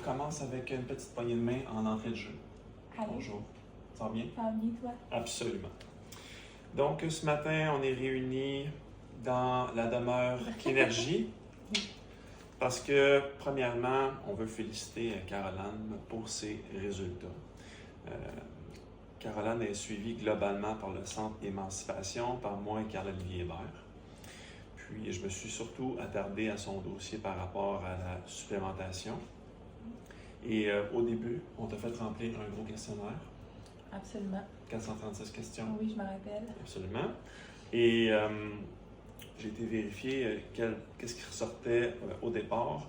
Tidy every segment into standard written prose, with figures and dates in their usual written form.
commence avec une petite poignée de main en entrée de jeu. Allez. Bonjour. Ça va bien? Ça va bien, toi? Absolument. Donc, ce matin, on est réunis dans la demeure Énergie parce que, premièrement, on veut féliciter Caroline pour ses résultats. Caroline est suivie globalement par le Centre Émancipation, par moi et Carl-Olivier Hébert. Puis, je me suis surtout attardé à son dossier par rapport à la supplémentation. Et au début, on t'a fait remplir un gros questionnaire. Absolument. 436 questions. Oui, je me rappelle. Absolument. Et j'ai été vérifier qu'est-ce qui ressortait au départ.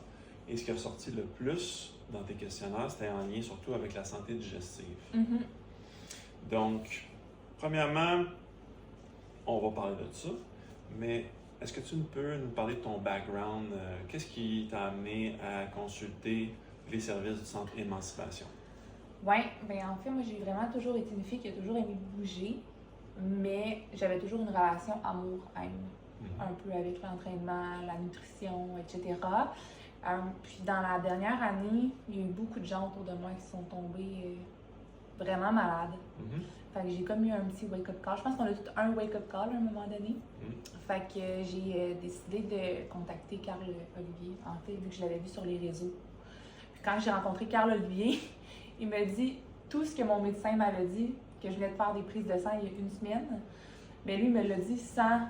Et ce qui est ressorti le plus dans tes questionnaires, c'était en lien surtout avec la santé digestive. Mm-hmm. Donc, premièrement, on va parler de ça, mais est-ce que tu peux nous parler de ton background? Qu'est-ce qui t'a amené à consulter les services du Centre Émancipation? Oui, bien en fait, moi j'ai vraiment toujours été une fille qui a toujours aimé bouger, mais j'avais toujours une relation amour-haine, un peu avec l'entraînement, la nutrition, etc. Puis dans la dernière année, il y a eu beaucoup de gens autour de moi qui sont tombés vraiment malades. Fait que j'ai comme eu un petit wake-up call. Je pense qu'on a tout un wake-up call à un moment donné. Fait que j'ai décidé de contacter Carl-Olivier, en fait, vu que je l'avais vu sur les réseaux. Puis quand j'ai rencontré Carl-Olivier, il m'a dit tout ce que mon médecin m'avait dit, que je venais de faire des prises de sang il y a une semaine. Mais lui, il me l'a dit sans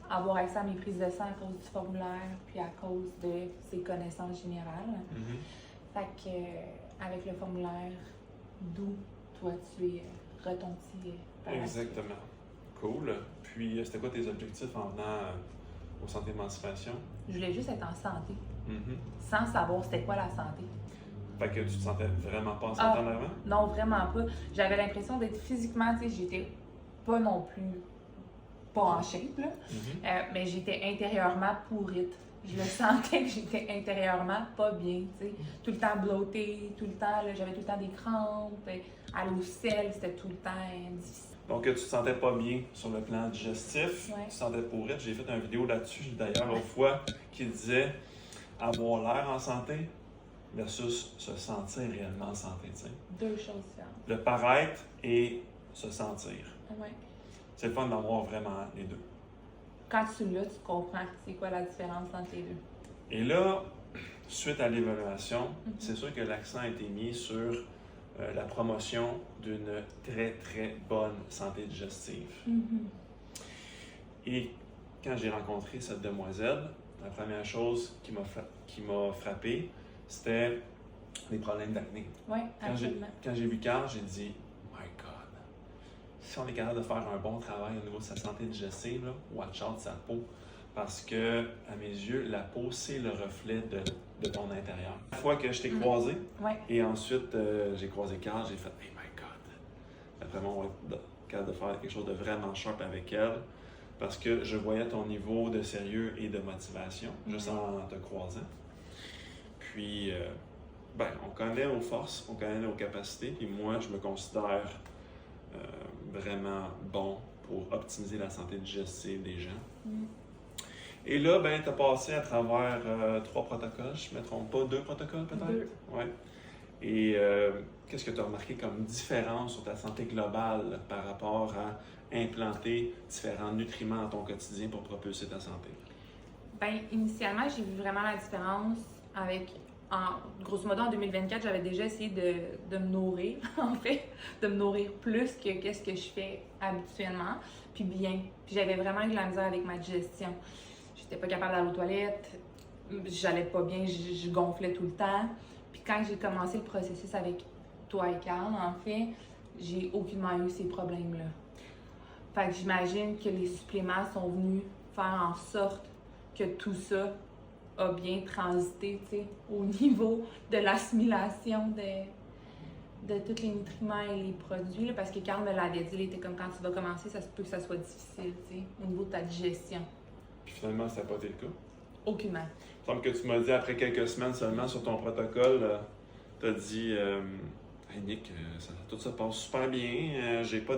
avoir accès à mes prises de sang à cause du formulaire, puis à cause de ses connaissances générales. Fait que, avec le formulaire, d'où toi tu es retonti par la suite. Exactement. Cool. Puis, c'était quoi tes objectifs en venant au Centre Émancipation? Je voulais juste être en santé, sans savoir c'était quoi la santé. Fait que tu te sentais vraiment pas en santé en avant? Non, vraiment pas. J'avais l'impression d'être physiquement, tu sais, j'étais pas non plus pas en shape, là, mais j'étais intérieurement pourrite. Je le sentais que j'étais intérieurement pas bien, tu sais. Tout le temps blottée, tout le temps, là, j'avais tout le temps des crampes, aller au sel, c'était tout le temps difficile. Donc, tu te sentais pas bien sur le plan digestif, Ouais. tu te sentais pourrite. J'ai fait une vidéo là-dessus, d'ailleurs, l'autre fois, qui disait avoir l'air en santé versus se sentir réellement en santé, tu sais. Deux choses différentes. Le paraître et se sentir. Ouais. C'est le fun d'avoir vraiment les deux. Quand tu l'as, tu comprends c'est quoi la différence entre les deux. Et là, suite à l'évaluation, c'est sûr que l'accent a été mis sur la promotion d'une très, très bonne santé digestive. Et quand j'ai rencontré cette demoiselle, la première chose qui m'a frappé, c'était les problèmes d'acné. Oui, absolument. Quand j'ai vu Carl, j'ai dit « My God! Si on est capable de faire un bon travail au niveau de sa santé digestive, là, watch out sa peau. » Parce que, à mes yeux, la peau, c'est le reflet de ton intérieur. La fois que je t'ai croisé, et ensuite j'ai croisé Carl, j'ai fait « Hey my God! » Après moi, on va être capable de faire quelque chose de vraiment sharp avec elle. Parce que je voyais ton niveau de sérieux et de motivation, juste en te croisant. Puis, on connaît nos forces, on connaît nos capacités, puis moi, je me considère vraiment bon pour optimiser la santé digestive des gens. Et là, tu as passé à travers 3 protocoles, je ne me trompe pas, 2 protocoles peut-être? 2. Ouais. Et qu'est-ce que tu as remarqué comme différence sur ta santé globale par rapport à implanter différents nutriments dans ton quotidien pour propulser ta santé? Bien, initialement, j'ai vu vraiment la différence avec, grosso modo, en 2024, j'avais déjà essayé de me nourrir, en fait, de me nourrir plus que qu'est-ce que je fais habituellement, puis bien. Puis j'avais vraiment eu de la misère avec ma digestion. J'étais pas capable d'aller aux toilettes, j'allais pas bien, je gonflais tout le temps. Puis quand j'ai commencé le processus avec toi et Carl, en fait, j'ai aucunement eu ces problèmes-là. Fait que j'imagine que les suppléments sont venus faire en sorte que tout ça a bien transité, tu sais, au niveau de l'assimilation de tous les nutriments et les produits, là, parce que Carl me l'avait dit, il était comme quand tu vas commencer, ça se peut que ça soit difficile, tu sais, au niveau de ta digestion. Puis finalement, ça n'a pas été le cas? Aucunement. Il me semble que tu m'as dit après quelques semaines seulement sur ton protocole, tu as dit hey Nick, tout ça passe super bien, j'ai pas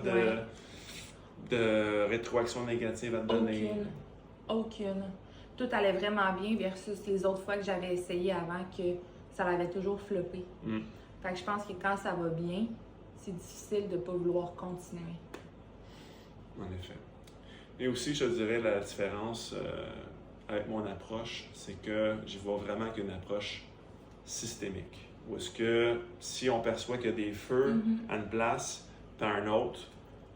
de rétroaction négative à te donner. Aucune. Tout allait vraiment bien versus les autres fois que j'avais essayé avant que ça l'avait toujours floppé. Fait que je pense que quand ça va bien, c'est difficile de ne pas vouloir continuer. En effet. Et aussi, je te dirais, la différence avec mon approche, c'est que j'y vois vraiment qu'une approche systémique. Où est-ce que si on perçoit qu'il y a des feux à une place, puis à un autre,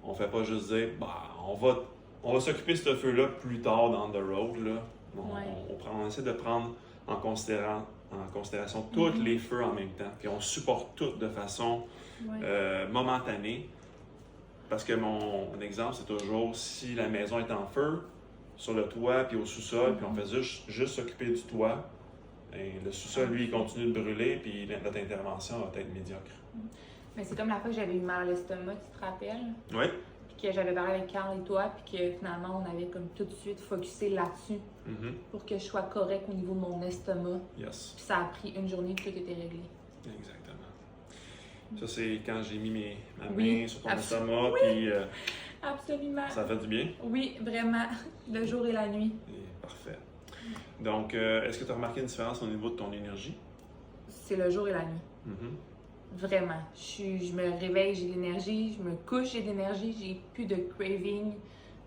on ne fait pas juste dire bah, on va s'occuper de ce feu-là plus tard dans the road. Là. On essaie de prendre en considération tous les feux en même temps. Puis on supporte tout de façon momentanée. Parce que mon exemple, c'est toujours si la maison est en feu, sur le toit puis au sous-sol, puis on fait juste s'occuper du toit, et le sous-sol, lui, il continue de brûler, puis notre intervention va être médiocre. Mais c'est comme la fois que j'avais eu mal à l'estomac, tu te rappelles? Oui. Puis que j'avais parlé avec Carl et toi, puis que finalement, on avait comme tout de suite focusé là-dessus pour que je sois correct au niveau de mon estomac. Yes. Puis ça a pris une journée, puis tout était réglé. Exactement. Ça, c'est quand j'ai mis ma main sur ton estomac, puis absolument. Ça fait du bien? Oui, vraiment. Le jour et la nuit. Parfait. Donc, est-ce que tu as remarqué une différence au niveau de ton énergie? C'est le jour et la nuit. Vraiment. Je me réveille, j'ai de l'énergie. Je me couche, j'ai de l'énergie. J'ai plus de craving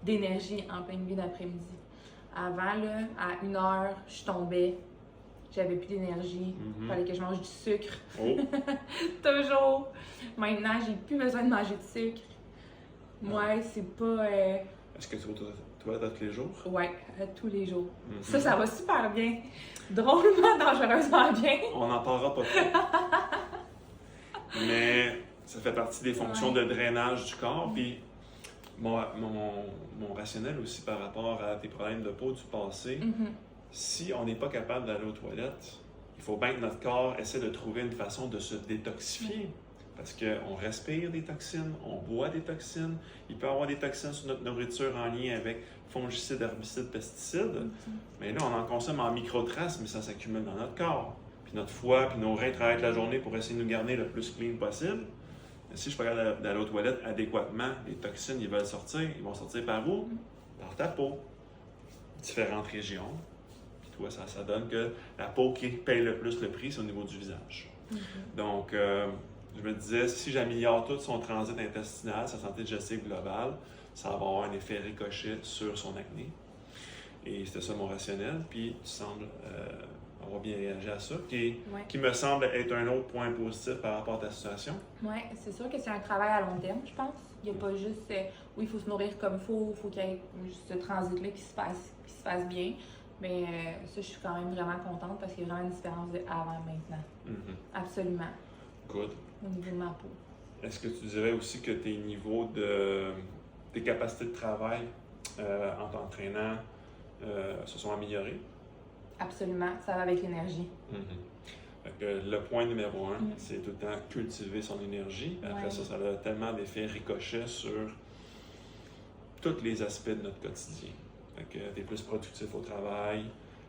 d'énergie en plein milieu d'après-midi. Avant, là, à 1h, je tombais. J'avais plus d'énergie. Il fallait que je mange du sucre. Oh. Toujours. Maintenant, j'ai plus besoin de manger de sucre. Moi, c'est pas... Est-ce que tu vas tous les jours? Oui, tous les jours. Ça va super bien. Drôlement, dangereusement bien. On n'en parlera pas trop. Mais ça fait partie des fonctions de drainage du corps. Puis mon rationnel aussi par rapport à tes problèmes de peau du passé, si on n'est pas capable d'aller aux toilettes, il faut bien que notre corps essaie de trouver une façon de se détoxifier. Parce qu'on respire des toxines, on boit des toxines, il peut y avoir des toxines sur notre nourriture en lien avec fongicides, herbicides, pesticides. Mais là, on en consomme en microtraces, mais ça s'accumule dans notre corps. Puis notre foie, puis nos reins travaillent la journée pour essayer de nous garder le plus clean possible. Mais si je suis pas capable d'aller aux toilettes adéquatement, les toxines, ils veulent sortir. Ils vont sortir par où? Par ta peau. Différentes régions. Puis toi, ça donne que la peau qui paye le plus le prix, c'est au niveau du visage. Donc, je me disais, si j'améliore tout son transit intestinal, sa santé digestive globale, ça va avoir un effet ricochet sur son acné. Et c'était ça mon rationnel. Puis tu sembles avoir bien réagi à ça, qui me semble être un autre point positif par rapport à ta situation. Oui, c'est sûr que c'est un travail à long terme, je pense. Il n'y a pas juste, oui, il faut se nourrir comme il faut qu'il y ait ce transit-là qui se fasse bien. Mais ça, je suis quand même vraiment contente parce qu'il y a vraiment une différence de avant et maintenant. Absolument. Good. Au niveau de ma peau. Est-ce que tu dirais aussi que tes capacités de travail en t'entraînant se sont améliorées? Absolument, ça va avec l'énergie. Le point numéro 1, c'est tout le temps cultiver son énergie. Après ça a tellement d'effets ricochets sur tous les aspects de notre quotidien. Tu es plus productif au travail,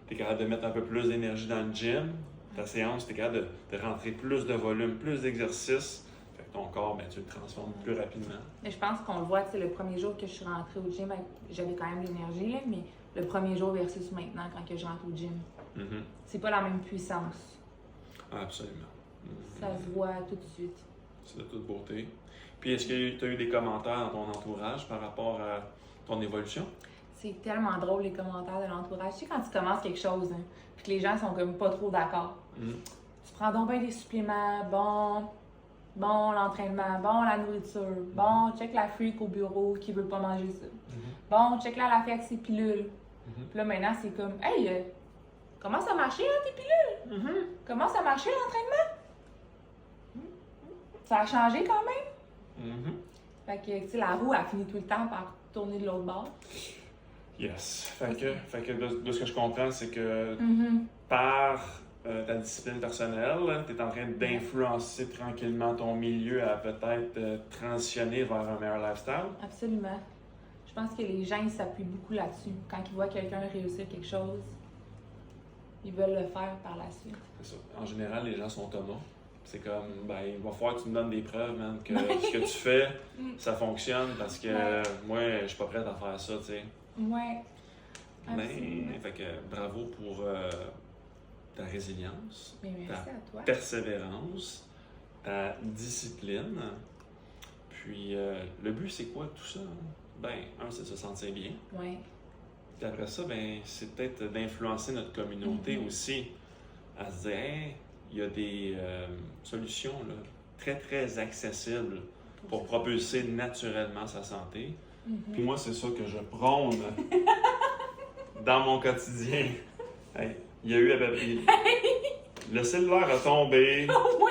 tu es capable de mettre un peu plus d'énergie dans le gym. Ta séance, tu es capable de rentrer plus de volume, plus d'exercice. Fait que ton corps, tu le transformes plus rapidement. Et je pense qu'on le voit, le premier jour que je suis rentrée au gym, j'avais quand même l'énergie, mais le premier jour versus maintenant quand que je rentre au gym, c'est pas la même puissance. Absolument. Ça se voit tout de suite. C'est de toute beauté. Puis, est-ce que tu as eu des commentaires dans ton entourage par rapport à ton évolution? C'est tellement drôle, les commentaires de l'entourage. Tu sais, quand tu commences quelque chose, puis que les gens sont comme pas trop d'accord. Tu prends donc bien des suppléments, bon l'entraînement, bon la nourriture, bon, check la freak au bureau qui veut pas manger ça. Bon, check là la fille avec ses pilules. Puis là, maintenant, c'est comme, hey, comment ça marchait, tes pilules? Comment ça marchait, l'entraînement? Ça a changé quand même? Fait que, tu sais, la roue a fini tout le temps par tourner de l'autre bord. Yes. Fait que de ce que je comprends, c'est que par ta discipline personnelle, tu es en train d'influencer tranquillement ton milieu à peut-être transitionner vers un meilleur lifestyle. Absolument. Je pense que les gens, ils s'appuient beaucoup là-dessus. Quand ils voient quelqu'un réussir quelque chose, ils veulent le faire par la suite. C'est ça. En général, les gens sont Thomas. C'est comme, il va falloir que tu me donnes des preuves, man, que ce que tu fais, ça fonctionne parce que moi, je suis pas prête à faire ça, tu sais. Ouais. Mais, fait que bravo pour ta résilience, Mais merci à toi. persévérance, ta discipline. Puis le but, c'est quoi tout ça? Ben, c'est de se sentir bien. Oui. Puis après ça, ben, c'est peut-être d'influencer notre communauté aussi à se dire, hey, il y a des solutions là, très, très accessibles pour propulser naturellement sa santé. Puis moi, c'est ça que je prône dans mon quotidien. Hey, il y a eu le cellulaire a tombé Au moins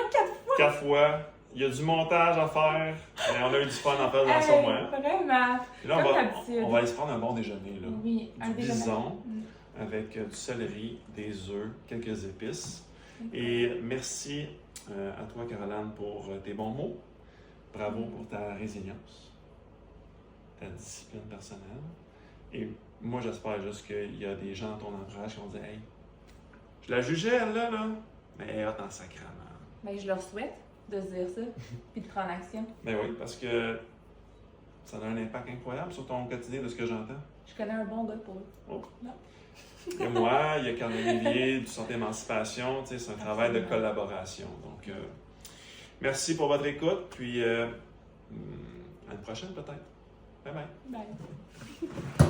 4 fois. Il y a du montage à faire. Mais on a eu du fun en faisant ça, moi. Vraiment. Puis là, on va aller se prendre un bon déjeuner. Là. Oui, un du bison avec du céleri, des œufs, quelques épices. Et merci à toi, Caroline, pour tes bons mots. Bravo pour ta résilience, ta discipline personnelle. Et moi, j'espère juste qu'il y a des gens dans ton entourage qui vont dire, hey, je la jugeais, elle, là, mais elle est hot en sacrament. Ben, je leur souhaite de se dire ça, puis de prendre action. Ben oui, parce que ça a un impact incroyable sur ton quotidien de ce que j'entends. Je connais un bon gars pour eux. Oh. Non. Il y a moi, il y a Carl-Olivier du Santé Émancipation, tu sais, c'est un travail de collaboration. Donc, merci pour votre écoute, puis à une prochaine peut-être. Bye bye. Bye.